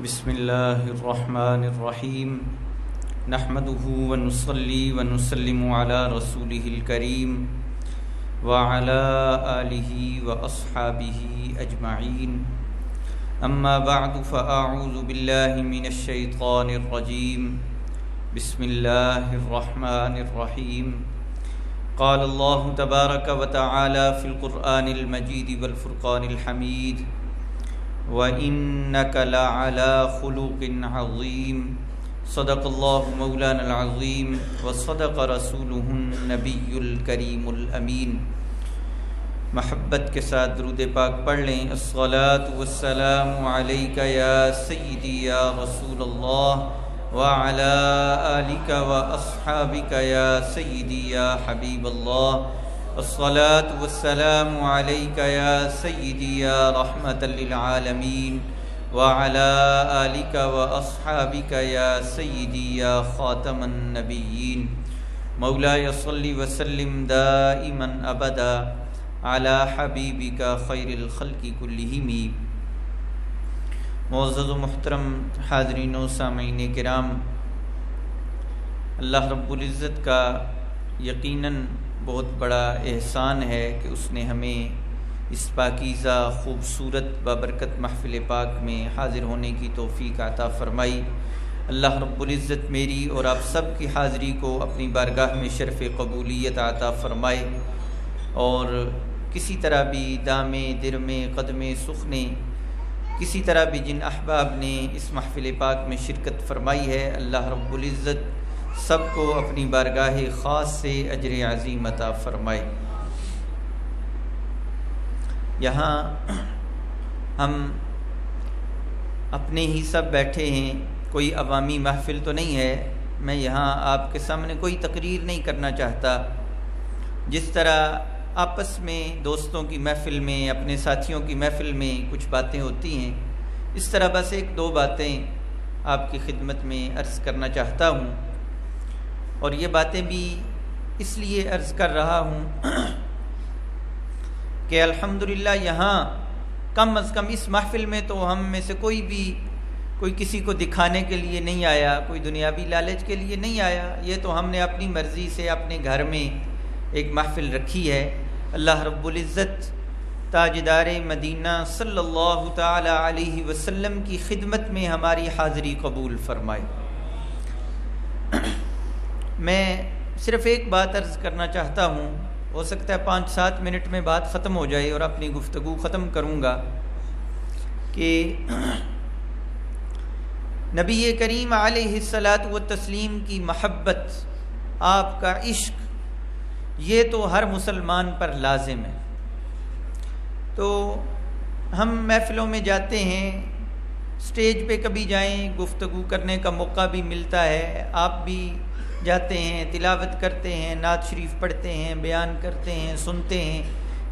بسم اللہ الرحمن الرحیم نحمده ونصلی ونسلم علی رسولہ الکریم وعلی آلہ واصحابہ اجمعین اما بعد فاعوذ باللہ من الشیطان الرجیم بسم اللہ الرحمن الرحیم قال اللہ تبارک وتعالی فی القرآن المجید والفرقان الحمید وَإِنَّكَ لَعَلَى خُلُقٍ عَظِيمٍ صدق اللہ مولانا العظیم وصدق رسولہ النبی الکریم الامین۔ محبت کے ساتھ درود پاک پڑھ لیں۔ الصلاۃ والسلام علیک یا سیدی یا رسول اللہ وعلی آلک واصحابک یا سیدی یا حبیب اللہ۔ الصلاة والسلام علیک یا سیدی یا رحمۃ للعالمین وعلی آلک واصحابک یا سیدی یا خاتم النبیین۔ مولاي صل وسلم دائما ابدا علی حبیبک خیر الخلق کلہم۔ معزز و محترم حاضرین و سامعین کرام، اللہ رب العزت کا یقیناً بہت بڑا احسان ہے کہ اس نے ہمیں اس پاکیزہ خوبصورت بابرکت محفل پاک میں حاضر ہونے کی توفیق عطا فرمائی۔ اللہ رب العزت میری اور آپ سب کی حاضری کو اپنی بارگاہ میں شرف قبولیت عطا فرمائے، اور کسی طرح بھی دامے درمے قدمے سخنے کسی طرح بھی جن احباب نے اس محفل پاک میں شرکت فرمائی ہے، اللہ رب العزت سب کو اپنی بارگاہ خاص سے اجر عظیم عطا فرمائے۔ یہاں ہم اپنے ہی سب بیٹھے ہیں، کوئی عوامی محفل تو نہیں ہے۔ میں یہاں آپ کے سامنے کوئی تقریر نہیں کرنا چاہتا۔ جس طرح آپس میں دوستوں کی محفل میں، اپنے ساتھیوں کی محفل میں کچھ باتیں ہوتی ہیں، اس طرح بس ایک دو باتیں آپ کی خدمت میں عرض کرنا چاہتا ہوں، اور یہ باتیں بھی اس لیے عرض کر رہا ہوں کہ الحمدللہ یہاں کم از کم اس محفل میں تو ہم میں سے کوئی کسی کو دکھانے کے لیے نہیں آیا، کوئی دنیاوی لالچ کے لیے نہیں آیا۔ یہ تو ہم نے اپنی مرضی سے اپنے گھر میں ایک محفل رکھی ہے۔ اللہ رب العزت تاجدار مدینہ صلی اللہ تعالی علیہ وسلم کی خدمت میں ہماری حاضری قبول فرمائے۔ میں صرف ایک بات عرض کرنا چاہتا ہوں، ہو سکتا ہے 5-7 منٹ میں بات ختم ہو جائے اور اپنی گفتگو ختم کروں گا، کہ نبی کریم علیہ الصلاۃ والتسلیم کی محبت، آپ کا عشق، یہ تو ہر مسلمان پر لازم ہے۔ تو ہم محفلوں میں جاتے ہیں، اسٹیج پہ کبھی جائیں، گفتگو کرنے کا موقع بھی ملتا ہے، آپ بھی جاتے ہیں، تلاوت کرتے ہیں، نعت شریف پڑھتے ہیں، بیان کرتے ہیں، سنتے ہیں،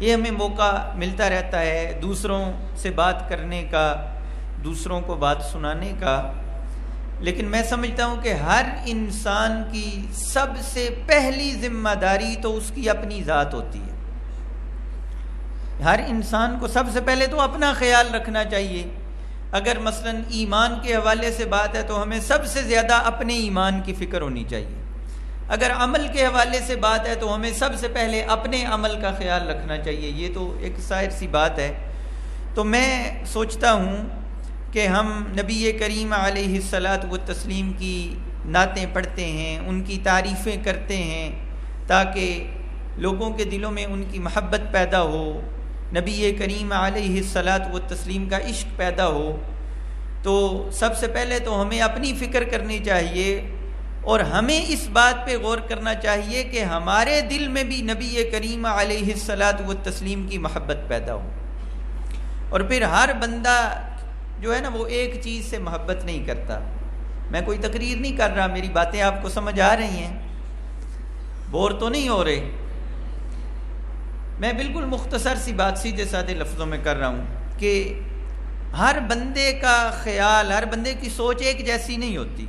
یہ ہمیں موقع ملتا رہتا ہے دوسروں سے بات کرنے کا، دوسروں کو بات سنانے کا۔ لیکن میں سمجھتا ہوں کہ ہر انسان کی سب سے پہلی ذمہ داری تو اس کی اپنی ذات ہوتی ہے۔ ہر انسان کو سب سے پہلے تو اپنا خیال رکھنا چاہیے۔ اگر مثلا ایمان کے حوالے سے بات ہے تو ہمیں سب سے زیادہ اپنے ایمان کی فکر ہونی چاہیے۔ اگر عمل کے حوالے سے بات ہے تو ہمیں سب سے پہلے اپنے عمل کا خیال رکھنا چاہیے۔ یہ تو ایک ظاہر سی بات ہے۔ تو میں سوچتا ہوں کہ ہم نبی کریم علیہ الصلاۃ والتسلیم کی نعتیں پڑھتے ہیں، ان کی تعریفیں کرتے ہیں، تاکہ لوگوں کے دلوں میں ان کی محبت پیدا ہو، نبی کریم علیہ الصلاۃ والتسلیم کا عشق پیدا ہو۔ تو سب سے پہلے تو ہمیں اپنی فکر کرنی چاہیے، اور ہمیں اس بات پہ غور کرنا چاہیے کہ ہمارے دل میں بھی نبی کریم علیہ الصلاۃ والتسلیم کی محبت پیدا ہو۔ اور پھر ہر بندہ جو ہے نا، وہ ایک چیز سے محبت نہیں کرتا۔ میں کوئی تقریر نہیں کر رہا، میری باتیں آپ کو سمجھ آ رہی ہیں، بور تو نہیں ہو رہے؟ میں بالکل مختصر سی بات سیدھے سادے لفظوں میں کر رہا ہوں کہ ہر بندے کا خیال، ہر بندے کی سوچ ایک جیسی نہیں ہوتی۔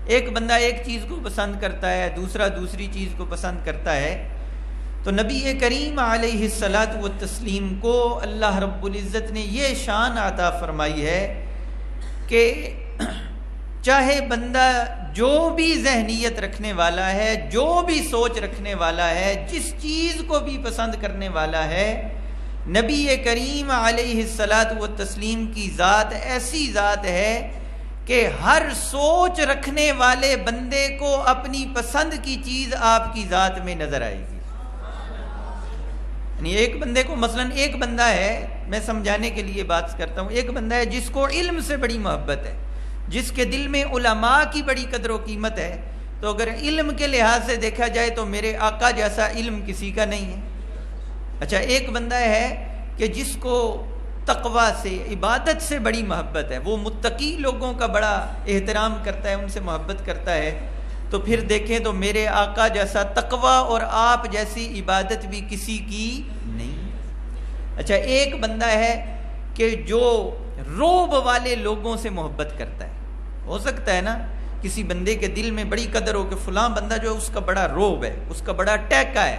ایک بندہ ایک چیز کو پسند کرتا ہے، دوسرا دوسری چیز کو پسند کرتا ہے۔ تو نبی کریم علیہ الصلاۃ والتسلیم کو اللہ رب العزت نے یہ شان عطا فرمائی ہے کہ چاہے بندہ جو بھی ذہنیت رکھنے والا ہے، جو بھی سوچ رکھنے والا ہے، جس چیز کو بھی پسند کرنے والا ہے، نبی کریم علیہ الصلاۃ والتسلیم کی ذات ایسی ذات ہے کہ ہر سوچ رکھنے والے بندے کو اپنی پسند کی چیز آپ کی ذات میں نظر آئے گی۔ یعنی ایک بندے کو، مثلاً ایک بندہ ہے، میں سمجھانے کے لیے بات کرتا ہوں، ایک بندہ ہے جس کو علم سے بڑی محبت ہے، جس کے دل میں علماء کی بڑی قدر و قیمت ہے، تو اگر علم کے لحاظ سے دیکھا جائے تو میرے آقا جیسا علم کسی کا نہیں ہے۔ اچھا، ایک بندہ ہے کہ جس کو تقوی سے، عبادت سے بڑی محبت ہے، وہ متقی لوگوں کا بڑا احترام کرتا ہے، ان سے محبت کرتا ہے، تو پھر دیکھیں تو میرے آقا جیسا تقوی اور آپ جیسی عبادت بھی کسی کی نہیں۔ اچھا، ایک بندہ ہے کہ جو روب والے لوگوں سے محبت کرتا ہے۔ ہو سکتا ہے نا کسی بندے کے دل میں بڑی قدر ہو کہ فلاں بندہ جو ہے اس کا بڑا روب ہے، اس کا بڑا ٹیکا ہے،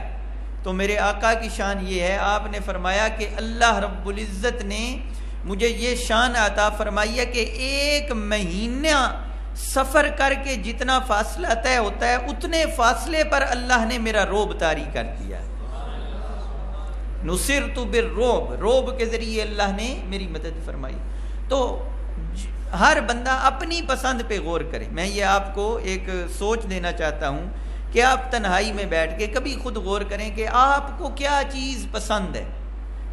تو میرے آقا کی شان یہ ہے، آپ نے فرمایا کہ اللہ رب العزت نے مجھے یہ شان عطا فرمائی ہے کہ ایک مہینہ سفر کر کے جتنا فاصلہ طے ہوتا ہے اتنے فاصلے پر اللہ نے میرا روب طاری کر دیا۔ نصرت بالرعب، روب کے ذریعے اللہ نے میری مدد فرمائی۔ تو ہر بندہ اپنی پسند پہ غور کرے۔ میں یہ آپ کو ایک سوچ دینا چاہتا ہوں کہ آپ تنہائی میں بیٹھ کے کبھی خود غور کریں کہ آپ کو کیا چیز پسند ہے،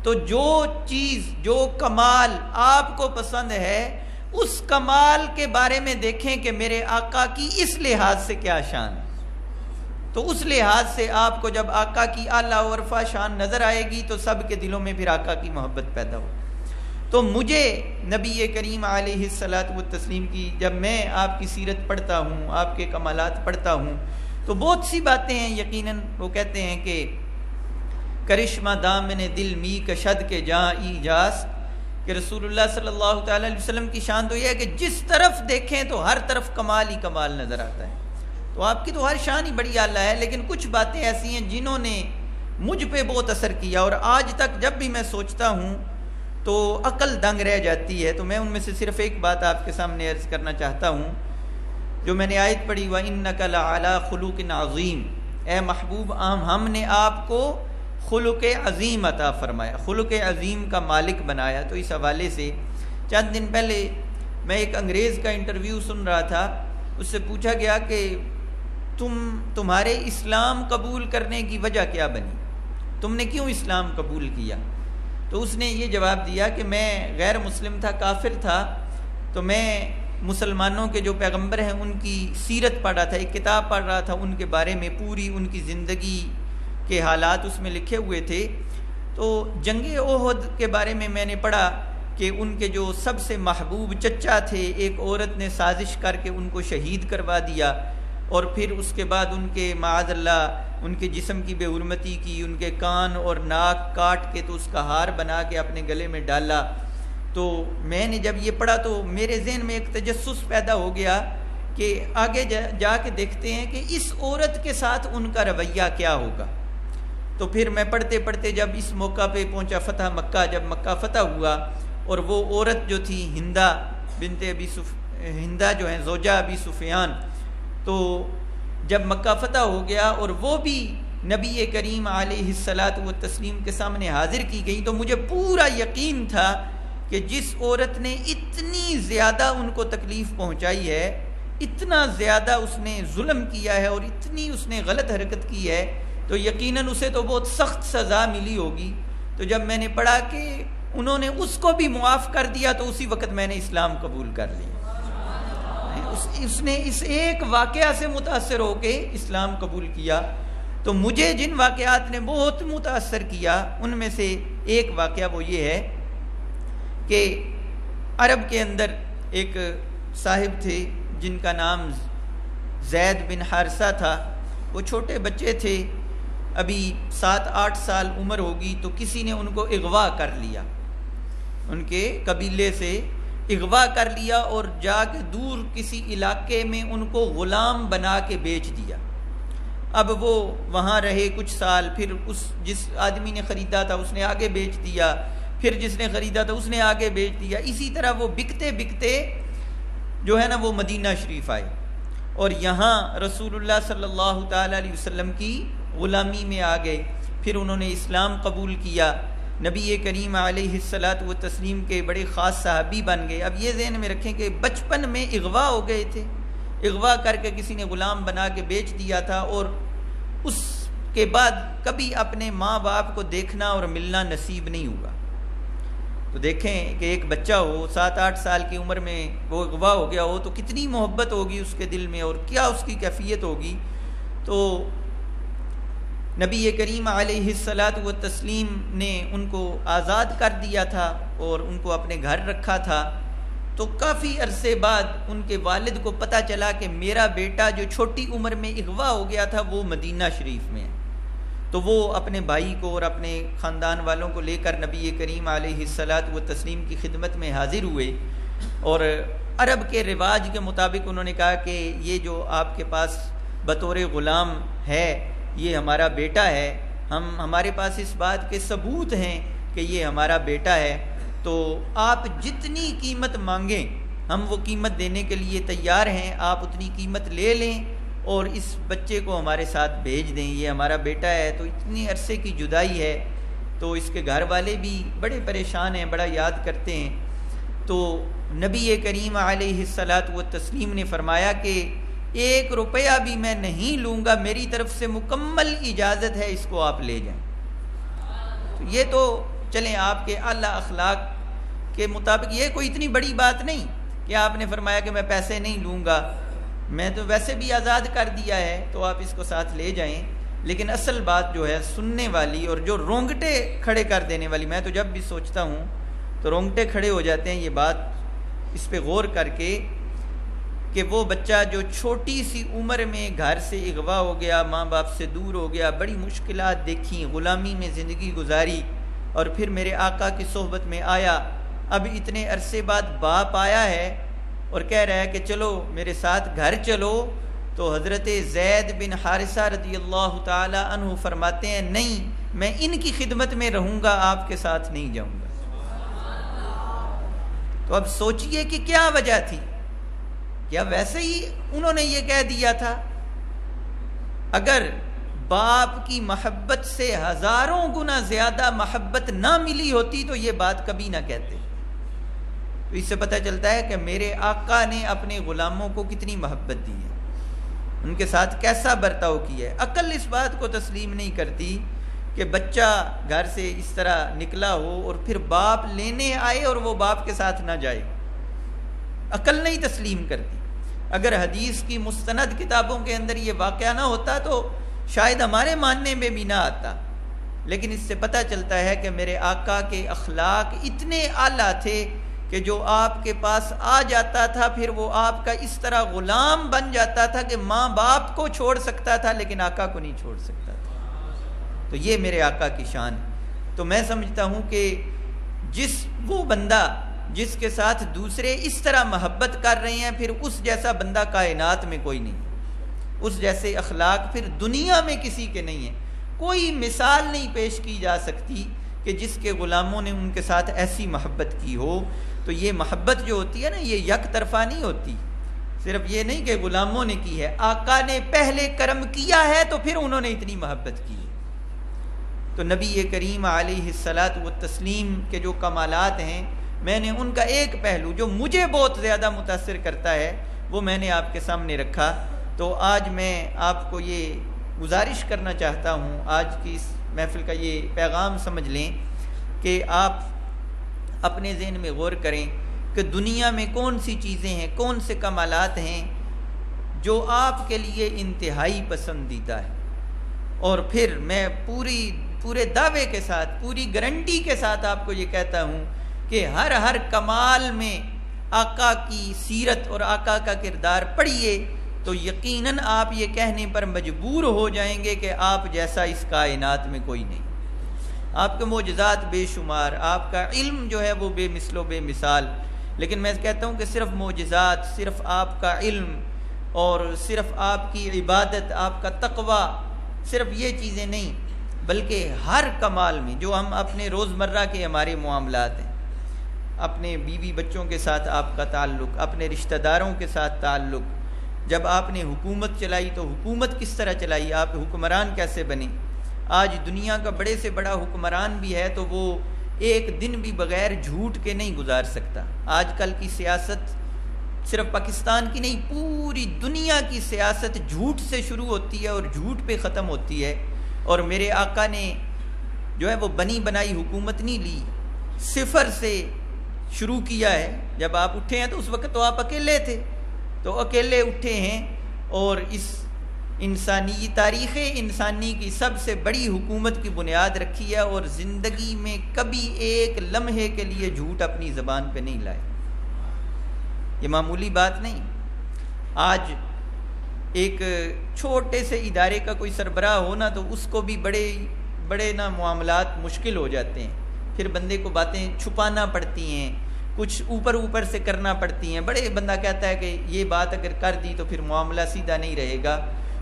تو جو چیز، جو کمال آپ کو پسند ہے، اس کمال کے بارے میں دیکھیں کہ میرے آقا کی اس لحاظ سے کیا شان ہے، تو اس لحاظ سے آپ کو جب آقا کی اعلیٰ و رفع شان نظر آئے گی تو سب کے دلوں میں پھر آقا کی محبت پیدا ہو۔ تو مجھے نبی کریم علیہ الصلاۃ والتسلیم کی، جب میں آپ کی سیرت پڑھتا ہوں، آپ کے کمالات پڑھتا ہوں، تو بہت سی باتیں ہیں۔ یقیناً وہ کہتے ہیں کہ کرشمہ دامن دل می کشد کے جاں ایجاز، کہ رسول اللہ صلی اللہ تعالی علیہ وسلم کی شان تو یہ ہے کہ جس طرف دیکھیں تو ہر طرف کمال ہی کمال نظر آتا ہے۔ تو آپ کی تو ہر شان ہی بڑی اعلیٰ ہے، لیکن کچھ باتیں ایسی ہیں جنہوں نے مجھ پہ بہت اثر کیا، اور آج تک جب بھی میں سوچتا ہوں تو عقل دنگ رہ جاتی ہے۔ تو میں ان میں سے صرف ایک بات آپ کے سامنے عرض کرنا چاہتا ہوں، جو میں نے آیت پڑھی، وَإِنَّكَ لَعَلَىٰ خُلُقٍ عَظِيمٍ، اے محبوب ہم نے آپ کو خلق عظیم عطا فرمایا، خلق عظیم کا مالک بنایا۔ تو اس حوالے سے چند دن پہلے میں ایک انگریز کا انٹرویو سن رہا تھا، اس سے پوچھا گیا کہ تمہارے اسلام قبول کرنے کی وجہ کیا بنی، تم نے کیوں اسلام قبول کیا؟ تو اس نے یہ جواب دیا کہ میں غیر مسلم تھا، کافر تھا، تو میں مسلمانوں کے جو پیغمبر ہیں ان کی سیرت پڑھ رہا تھا، ایک کتاب پڑھ رہا تھا ان کے بارے میں، پوری ان کی زندگی کے حالات اس میں لکھے ہوئے تھے۔ تو جنگ احد کے بارے میں میں نے پڑھا کہ ان کے جو سب سے محبوب چچا تھے، ایک عورت نے سازش کر کے ان کو شہید کروا دیا، اور پھر اس کے بعد ان کے معاذ اللہ ان کے جسم کی بے حرمتی کی، ان کے کان اور ناک کاٹ کے تو اس کا ہار بنا کے اپنے گلے میں ڈالا۔ تو میں نے جب یہ پڑھا تو میرے ذہن میں ایک تجسس پیدا ہو گیا کہ آگے جا کے دیکھتے ہیں کہ اس عورت کے ساتھ ان کا رویہ کیا ہوگا۔ تو پھر میں پڑھتے پڑھتے جب اس موقع پہ پہنچا فتح مکہ، جب مکہ فتح ہوا اور وہ عورت جو تھی ہندہ بنت ہندہ جو ہیں زوجہ ابی سفیان، تو جب مکہ فتح ہو گیا اور وہ بھی نبی کریم علیہ الصلاۃ والتسلیم کے سامنے حاضر کی گئی، تو مجھے پورا یقین تھا کہ جس عورت نے اتنی زیادہ ان کو تکلیف پہنچائی ہے، اتنا زیادہ اس نے ظلم کیا ہے اور اتنی اس نے غلط حرکت کی ہے، تو یقیناً اسے تو بہت سخت سزا ملی ہوگی۔ تو جب میں نے پڑھا کہ انہوں نے اس کو بھی معاف کر دیا تو اسی وقت میں نے اسلام قبول کر لیا۔ اس نے اس ایک واقعہ سے متاثر ہو کے اسلام قبول کیا۔ تو مجھے جن واقعات نے بہت متاثر کیا ان میں سے ایک واقعہ وہ یہ ہے کہ عرب کے اندر ایک صاحب تھے جن کا نام زید بن حارثہ تھا۔ وہ چھوٹے بچے تھے، ابھی 7-8 سال عمر ہوگی، تو کسی نے ان کو اغوا کر لیا، ان کے قبیلے سے اغوا کر لیا اور جا کے دور کسی علاقے میں ان کو غلام بنا کے بیچ دیا۔ اب وہ وہاں رہے کچھ سال، پھر جس آدمی نے خریدا تھا اس نے آگے بیچ دیا، پھر جس نے خریدا تھا اس نے آگے بیچ دیا، اسی طرح وہ بکتے بکتے جو ہے نا وہ مدینہ شریف آئے اور یہاں رسول اللہ صلی اللہ تعالیٰ علیہ وسلم کی غلامی میں آ گئے. پھر انہوں نے اسلام قبول کیا, نبی کریم علیہ الصلاۃ والتسلیم کے بڑے خاص صحابی بن گئے. اب یہ ذہن میں رکھیں کہ بچپن میں اغوا ہو گئے تھے, اغوا کر کے کسی نے غلام بنا کے بیچ دیا تھا, اور اس کے بعد کبھی اپنے ماں باپ کو دیکھنا اور ملنا نصیب نہیں ہوا. تو دیکھیں کہ ایک بچہ ہو 7-8 سال کی عمر میں وہ اغوا ہو گیا ہو تو کتنی محبت ہوگی اس کے دل میں اور کیا اس کی کیفیت ہوگی. تو نبی کریم علیہ الصلاۃ والتسلیم نے ان کو آزاد کر دیا تھا اور ان کو اپنے گھر رکھا تھا. تو کافی عرصے بعد ان کے والد کو پتہ چلا کہ میرا بیٹا جو چھوٹی عمر میں اغوا ہو گیا تھا وہ مدینہ شریف میں ہے. تو وہ اپنے بھائی کو اور اپنے خاندان والوں کو لے کر نبی کریم علیہ الصلاۃ والتسلیم کی خدمت میں حاضر ہوئے, اور عرب کے رواج کے مطابق انہوں نے کہا کہ یہ جو آپ کے پاس بطور غلام ہے یہ ہمارا بیٹا ہے, ہمارے پاس اس بات کے ثبوت ہیں کہ یہ ہمارا بیٹا ہے, تو آپ جتنی قیمت مانگیں ہم وہ قیمت دینے کے لیے تیار ہیں, آپ اتنی قیمت لے لیں اور اس بچے کو ہمارے ساتھ بھیج دیں, یہ ہمارا بیٹا ہے. تو اتنی عرصے کی جدائی ہے تو اس کے گھر والے بھی بڑے پریشان ہیں, بڑا یاد کرتے ہیں. تو نبی کریم علیہ الصلاۃ والتسلیم نے فرمایا کہ 1 روپیہ بھی میں نہیں لوں گا, میری طرف سے مکمل اجازت ہے, اس کو آپ لے جائیں. تو یہ تو چلیں آپ کے اعلیٰ اخلاق کے مطابق یہ کوئی اتنی بڑی بات نہیں کہ آپ نے فرمایا کہ میں پیسے نہیں لوں گا, میں تو ویسے بھی آزاد کر دیا ہے تو آپ اس کو ساتھ لے جائیں. لیکن اصل بات جو ہے سننے والی اور جو رونگٹے کھڑے کر دینے والی, میں تو جب بھی سوچتا ہوں تو رونگٹے کھڑے ہو جاتے ہیں یہ بات اس پہ غور کر کے کہ وہ بچہ جو چھوٹی سی عمر میں گھر سے اغوا ہو گیا, ماں باپ سے دور ہو گیا, بڑی مشکلات دیکھیں, غلامی میں زندگی گزاری, اور پھر میرے آقا کی صحبت میں آیا. اب اتنے عرصے بعد باپ آیا ہے اور کہہ رہا ہے کہ چلو میرے ساتھ گھر چلو. تو حضرت زید بن حارثہ رضی اللہ تعالی عنہ فرماتے ہیں نہیں, میں ان کی خدمت میں رہوں گا, آپ کے ساتھ نہیں جاؤں گا. تو اب سوچئے کہ کیا وجہ تھی, کیا ویسے ہی انہوں نے یہ کہہ دیا تھا؟ اگر باپ کی محبت سے 1000 گنا زیادہ محبت نہ ملی ہوتی تو یہ بات کبھی نہ کہتے. تو اس سے پتہ چلتا ہے کہ میرے آقا نے اپنے غلاموں کو کتنی محبت دی ہے, ان کے ساتھ کیسا برتاؤ کیا ہے. عقل اس بات کو تسلیم نہیں کرتی کہ بچہ گھر سے اس طرح نکلا ہو اور پھر باپ لینے آئے اور وہ باپ کے ساتھ نہ جائے, عقل نہیں تسلیم کرتی. اگر حدیث کی مستند کتابوں کے اندر یہ واقعہ نہ ہوتا تو شاید ہمارے ماننے میں بھی نہ آتا, لیکن اس سے پتہ چلتا ہے کہ میرے آقا کے اخلاق اتنے اعلیٰ تھے کہ جو آپ کے پاس آ جاتا تھا پھر وہ آپ کا اس طرح غلام بن جاتا تھا کہ ماں باپ کو چھوڑ سکتا تھا لیکن آقا کو نہیں چھوڑ سکتا تھا. تو یہ میرے آقا کی شان ہے. تو میں سمجھتا ہوں کہ وہ بندہ جس کے ساتھ دوسرے اس طرح محبت کر رہے ہیں, پھر اس جیسا بندہ کائنات میں کوئی نہیں, اس جیسے اخلاق پھر دنیا میں کسی کے نہیں ہیں. کوئی مثال نہیں پیش کی جا سکتی کہ جس کے غلاموں نے ان کے ساتھ ایسی محبت کی ہو. تو یہ محبت جو ہوتی ہے نا یہ یک طرفہ نہیں ہوتی, صرف یہ نہیں کہ غلاموں نے کی ہے, آقا نے پہلے کرم کیا ہے تو پھر انہوں نے اتنی محبت کی ہے. تو نبی کریم علیہ الصلاۃ والتسلیم کے جو کمالات ہیں, میں نے ان کا ایک پہلو جو مجھے بہت زیادہ متاثر کرتا ہے وہ میں نے آپ کے سامنے رکھا. تو آج میں آپ کو یہ گزارش کرنا چاہتا ہوں, آج کی اس محفل کا یہ پیغام سمجھ لیں کہ آپ اپنے ذہن میں غور کریں کہ دنیا میں کون سی چیزیں ہیں, کون سے کمالات ہیں جو آپ کے لیے انتہائی پسندیدہ ہے. اور پھر میں پورے دعوے کے ساتھ, پوری گارنٹی کے ساتھ آپ کو یہ کہتا ہوں کہ ہر کمال میں آقا کی سیرت اور آقا کا کردار پڑھیے تو یقیناً آپ یہ کہنے پر مجبور ہو جائیں گے کہ آپ جیسا اس کائنات میں کوئی نہیں. آپ کے معجزات بے شمار, آپ کا علم جو ہے وہ بے مثل و بے مثال, لیکن میں کہتا ہوں کہ صرف معجزات, صرف آپ کا علم اور صرف آپ کی عبادت, آپ کا تقوی, صرف یہ چیزیں نہیں, بلکہ ہر کمال میں جو ہم اپنے روزمرہ کے ہمارے معاملات ہیں, اپنے بیوی بچوں کے ساتھ آپ کا تعلق، اپنے رشتہ داروں کے ساتھ تعلق، جب آپ نے حکومت چلائی تو حکومت کس طرح چلائی، آپ حکمران کیسے بنے۔ آج دنیا کا بڑے سے بڑا حکمران بھی ہے تو وہ ایک دن بھی بغیر جھوٹ کے نہیں گزار سکتا۔ آج کل کی سیاست صرف پاکستان کی نہیں، پوری دنیا کی سیاست جھوٹ سے شروع ہوتی ہے اور جھوٹ پہ ختم ہوتی ہے۔ اور میرے آقا نے جو ہے وہ بنی بنائی حکومت نہیں لی، صفر سے شروع کیا ہے۔ جب آپ اٹھے ہیں تو اس وقت تو آپ اکیلے تھے، تو اکیلے اٹھے ہیں اور اس تاریخ انسانی کی سب سے بڑی حکومت کی بنیاد رکھی ہے، اور زندگی میں کبھی ایک لمحے کے لیے جھوٹ اپنی زبان پہ نہیں لائے۔ یہ معمولی بات نہیں۔ آج ایک چھوٹے سے ادارے کا کوئی سربراہ ہونا تو اس کو بھی بڑے نا معاملات مشکل ہو جاتے ہیں، پھر بندے کو باتیں چھپانا پڑتی ہیں، کچھ اوپر سے کرنا پڑتی ہیں۔ بڑے بندہ کہتا ہے کہ یہ بات اگر کر دی تو پھر معاملہ سیدھا نہیں رہے گا۔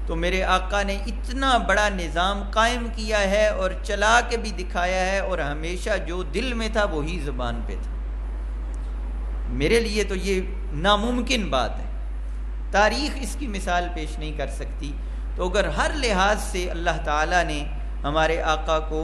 تو میرے آقا نے اتنا بڑا نظام قائم کیا ہے اور چلا کے بھی دکھایا ہے، اور ہمیشہ جو دل میں تھا وہی زبان پہ تھا۔ میرے لیے تو یہ ناممکن بات ہے، تاریخ اس کی مثال پیش نہیں کر سکتی۔ تو اگر ہر لحاظ سے اللہ تعالیٰ نے ہمارے آقا کو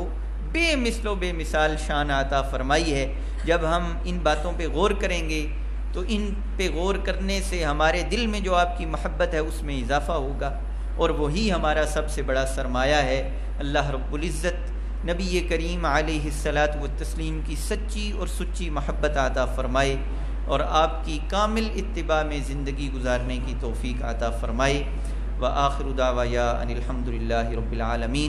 بے مثل و بے مثال شان عطا فرمائی ہے، جب ہم ان باتوں پہ غور کریں گے تو ان پہ غور کرنے سے ہمارے دل میں جو آپ کی محبت ہے اس میں اضافہ ہوگا، اور وہی ہمارا سب سے بڑا سرمایہ ہے۔ اللہ رب العزت نبی کریم علیہ الصلاۃ والتسلیم کی سچی اور سچی محبت عطا فرمائے، اور آپ کی کامل اتباع میں زندگی گزارنے کی توفیق عطا فرمائے۔ وآخر دعوایا ان الحمد للہ رب العالمین۔